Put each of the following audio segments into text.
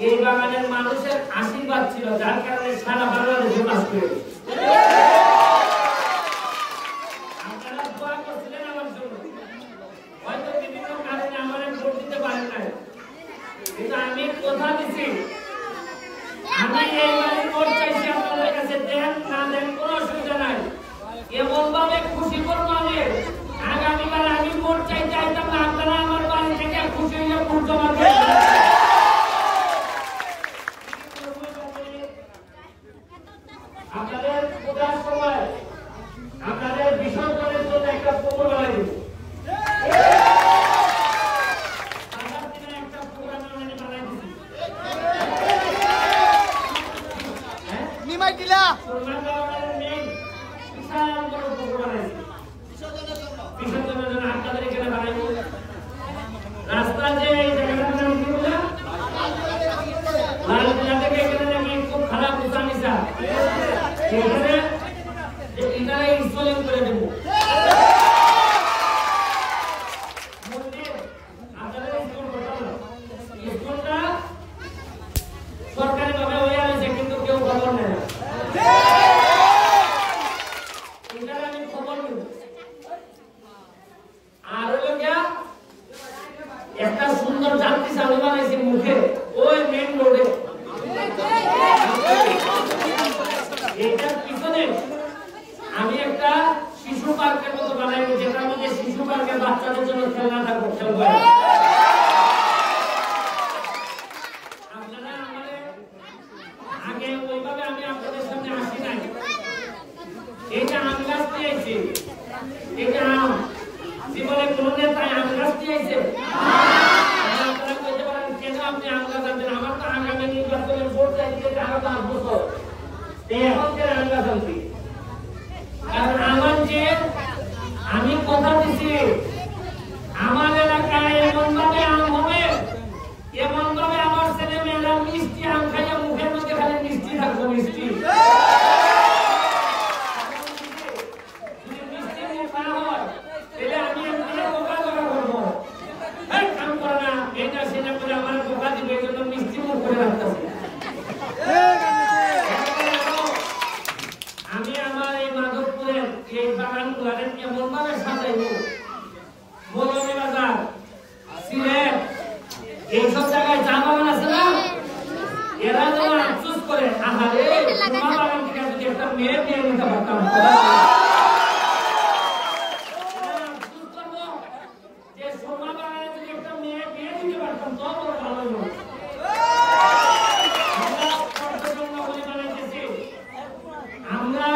এই বাগানের মানুষের আশীর্বাদ ছিল, যার কারণে সারা বাংলাদেশে বাস করে। আপনারা দোয়া করছিলেন আমার জন্য, হয়তো বিভিন্ন কারণে আমার ভোট দিতে পারেন নাই, কিন্তু আমি কথা দিচ্ছি আমি এইবারে ভোট চাইছি আপনাদের কাছে। দেন না দেন কোনো অসুবিধা নাই, এমন ভাবে খুশি করবো আমি। আগামীবার আমি ভোট চাইতে আইতাম না, আপনারা আমার বাড়ি থেকে খুশি হয়ে ভোট জমা দেবেন। আপনাদের পূজার সময় আপনাদের বিসর্জনের জন্য একটা পুকুর বানাই দিব। রাস্তা যে এই জায়গাটা লাল থেকে এখানে নাকি খুব খারাপ উঁচা নিচা, এখানে এটা ইনস্টলিং করে দেবো। আপনাদের স্কুলটা সরকারি ভাবে হয়ে আছে, কিন্তু কেউ খবর নেয় না। এটার আমি খবর নেব। আর হলো গিয়া একটা সুন্দর যাত্রী চালু বানাইছি মুখে, ওই মেন রোডে। এটার পিছনে আমি একটা শিশু পার্কের মতো বানাইবো, যেটার মধ্যে শিশু পার্কের বাচ্চাদের জন্য খেলনা থাকবো, খেলবো। আপনারা আমাদের আগে ওইভাবে আমি আপনাদের সামনে আসি নাই। এইটা আম গাছ দিয়েছি, এইটা আম জীবনে কোনো নেতা আম গাছ দিয়েছে? আপনারা কইতে পারেন কেন আপনি আম গাছ আনছেন? আমার তো আগামী নির্বাচনের ভোট চাইতে আরো 5 বছর, এখন কেন আম গাছ আনছি? কারণ আমার যে আমি কথা দিছি আমার এলাকায় এমন ভাবে আম হবে, এমন ভাবে আমার ছেলে মেয়েরা মিষ্টি আম খাইয়া মুখের মধ্যে খালি মিষ্টি থাকবো, মিষ্টি। আমি আমার এই মাধবপুরের এই বাগানগুলারে কেমন ভাবে সাজাইব, মৌলভীবাজার, সিলেট, এইসব জায়গায় চা বাগান আছে না, এরা যেন আফসোস করে, আহারে তোমার বাগান থেকে যদি একটা মেয়ে নিয়ে নিতে পারতাম। আমরা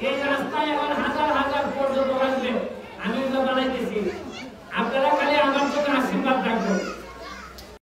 এই রাস্তায় এখন হাজার হাজার পর্যটক আসবে, আমি তো বানাইতেছি।